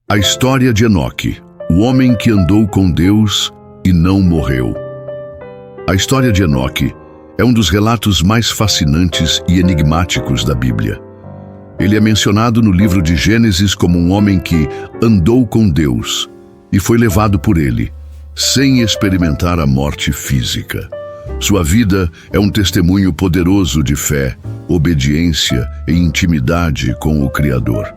A história de Enoque, o homem que andou com Deus e não morreu. A história de Enoque é um dos relatos mais fascinantes e enigmáticos da Bíblia. Ele é mencionado no livro de Gênesis como um homem que andou com Deus e foi levado por ele, sem experimentar a morte física. Sua vida é um testemunho poderoso de fé, obediência e intimidade com o Criador.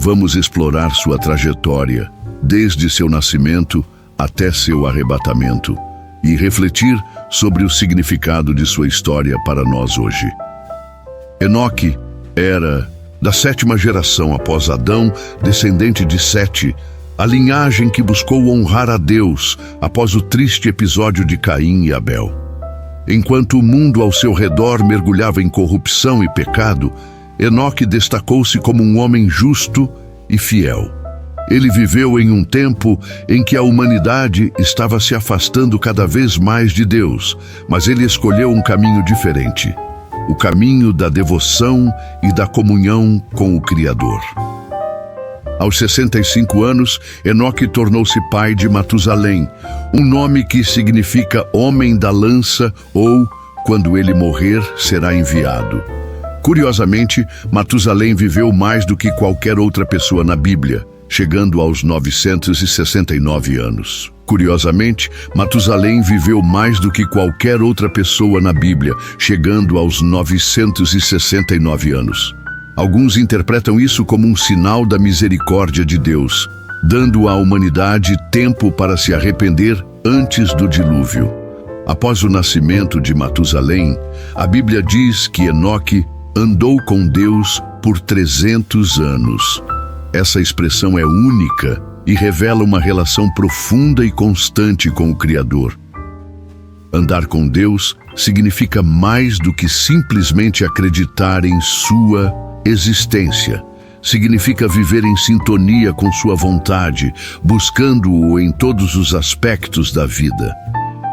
Vamos explorar sua trajetória, desde seu nascimento até seu arrebatamento, e refletir sobre o significado de sua história para nós hoje. Enoque era da 7ª geração após Adão, descendente de Sete, a linhagem que buscou honrar a Deus após o triste episódio de Caim e Abel. Enquanto o mundo ao seu redor mergulhava em corrupção e pecado, Enoque destacou-se como um homem justo e fiel. Ele viveu em um tempo em que a humanidade estava se afastando cada vez mais de Deus, mas ele escolheu um caminho diferente, o caminho da devoção e da comunhão com o Criador. Aos 65 anos, Enoque tornou-se pai de Matusalém, um nome que significa homem da lança ou, quando ele morrer, será enviado. Curiosamente, Matusalém viveu mais do que qualquer outra pessoa na Bíblia, chegando aos 969 anos. Curiosamente, Matusalém viveu mais do que qualquer outra pessoa na Bíblia, chegando aos 969 anos. Alguns interpretam isso como um sinal da misericórdia de Deus, dando à humanidade tempo para se arrepender antes do dilúvio. Após o nascimento de Matusalém, a Bíblia diz que Enoque andou com Deus por 300 anos. Essa expressão é única e revela uma relação profunda e constante com o Criador. Andar com Deus significa mais do que simplesmente acreditar em sua existência. Significa viver em sintonia com sua vontade, buscando-o em todos os aspectos da vida.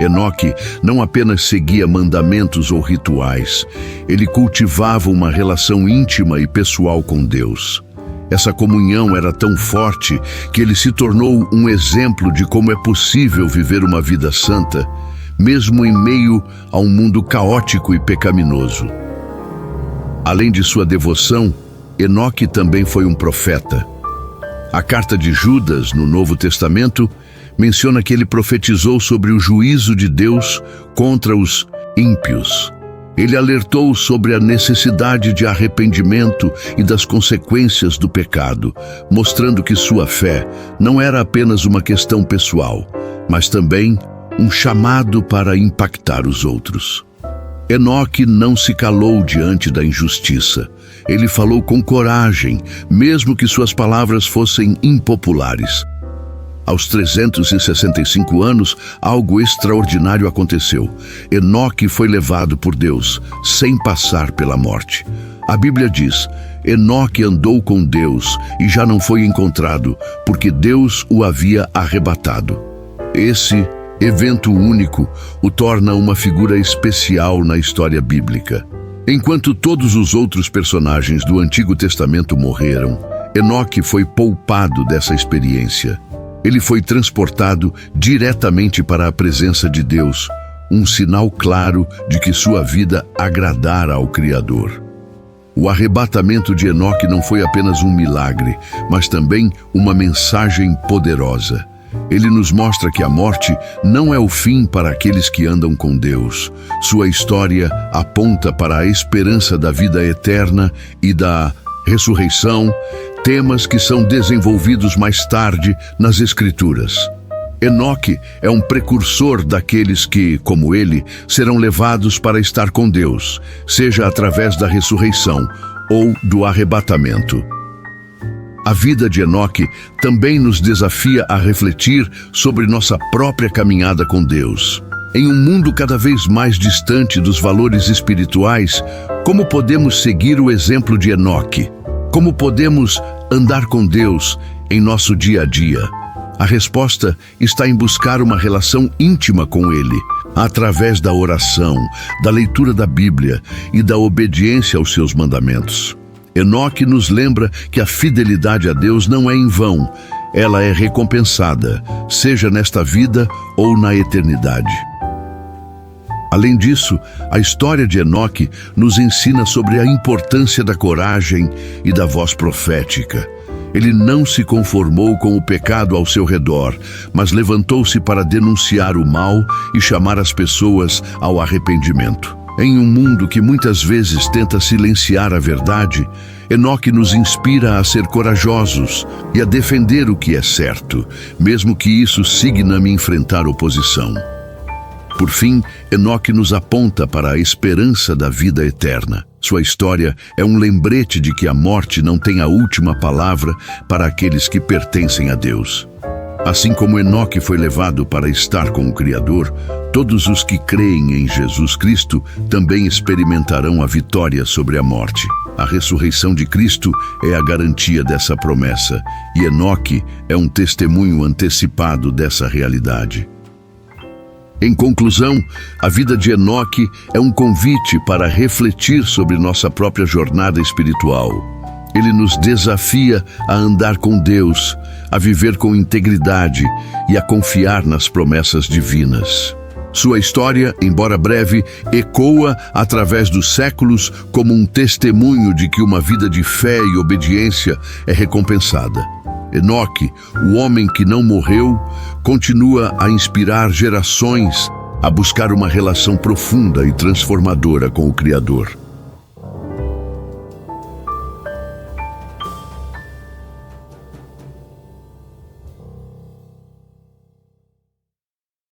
Enoque não apenas seguia mandamentos ou rituais, ele cultivava uma relação íntima e pessoal com Deus. Essa comunhão era tão forte que ele se tornou um exemplo de como é possível viver uma vida santa, mesmo em meio a um mundo caótico e pecaminoso. Além de sua devoção, Enoque também foi um profeta. A carta de Judas, no Novo Testamento, menciona que ele profetizou sobre o juízo de Deus contra os ímpios. Ele alertou sobre a necessidade de arrependimento e das consequências do pecado, mostrando que sua fé não era apenas uma questão pessoal, mas também um chamado para impactar os outros. Enoque não se calou diante da injustiça. Ele falou com coragem, mesmo que suas palavras fossem impopulares. Aos 365 anos, algo extraordinário aconteceu. Enoque foi levado por Deus, sem passar pela morte. A Bíblia diz: Enoque andou com Deus e já não foi encontrado, porque Deus o havia arrebatado. Esse evento único o torna uma figura especial na história bíblica. Enquanto todos os outros personagens do Antigo Testamento morreram, Enoque foi poupado dessa experiência. Ele foi transportado diretamente para a presença de Deus, um sinal claro de que sua vida agradara ao Criador. O arrebatamento de Enoque não foi apenas um milagre, mas também uma mensagem poderosa. Ele nos mostra que a morte não é o fim para aqueles que andam com Deus. Sua história aponta para a esperança da vida eterna e da ressurreição, temas que são desenvolvidos mais tarde nas Escrituras. Enoque é um precursor daqueles que, como ele, serão levados para estar com Deus, seja através da ressurreição ou do arrebatamento. A vida de Enoque também nos desafia a refletir sobre nossa própria caminhada com Deus. Em um mundo cada vez mais distante dos valores espirituais, como podemos seguir o exemplo de Enoque? Como podemos andar com Deus em nosso dia a dia? A resposta está em buscar uma relação íntima com Ele, através da oração, da leitura da Bíblia e da obediência aos seus mandamentos. Enoque nos lembra que a fidelidade a Deus não é em vão, ela é recompensada, seja nesta vida ou na eternidade. Além disso, a história de Enoque nos ensina sobre a importância da coragem e da voz profética. Ele não se conformou com o pecado ao seu redor, mas levantou-se para denunciar o mal e chamar as pessoas ao arrependimento. Em um mundo que muitas vezes tenta silenciar a verdade, Enoque nos inspira a ser corajosos e a defender o que é certo, mesmo que isso signe enfrentar oposição. Por fim, Enoque nos aponta para a esperança da vida eterna. Sua história é um lembrete de que a morte não tem a última palavra para aqueles que pertencem a Deus. Assim como Enoque foi levado para estar com o Criador, todos os que creem em Jesus Cristo também experimentarão a vitória sobre a morte. A ressurreição de Cristo é a garantia dessa promessa, e Enoque é um testemunho antecipado dessa realidade. Em conclusão, a vida de Enoque é um convite para refletir sobre nossa própria jornada espiritual. Ele nos desafia a andar com Deus, a viver com integridade e a confiar nas promessas divinas. Sua história, embora breve, ecoa através dos séculos como um testemunho de que uma vida de fé e obediência é recompensada. Enoque, o homem que não morreu, continua a inspirar gerações a buscar uma relação profunda e transformadora com o Criador.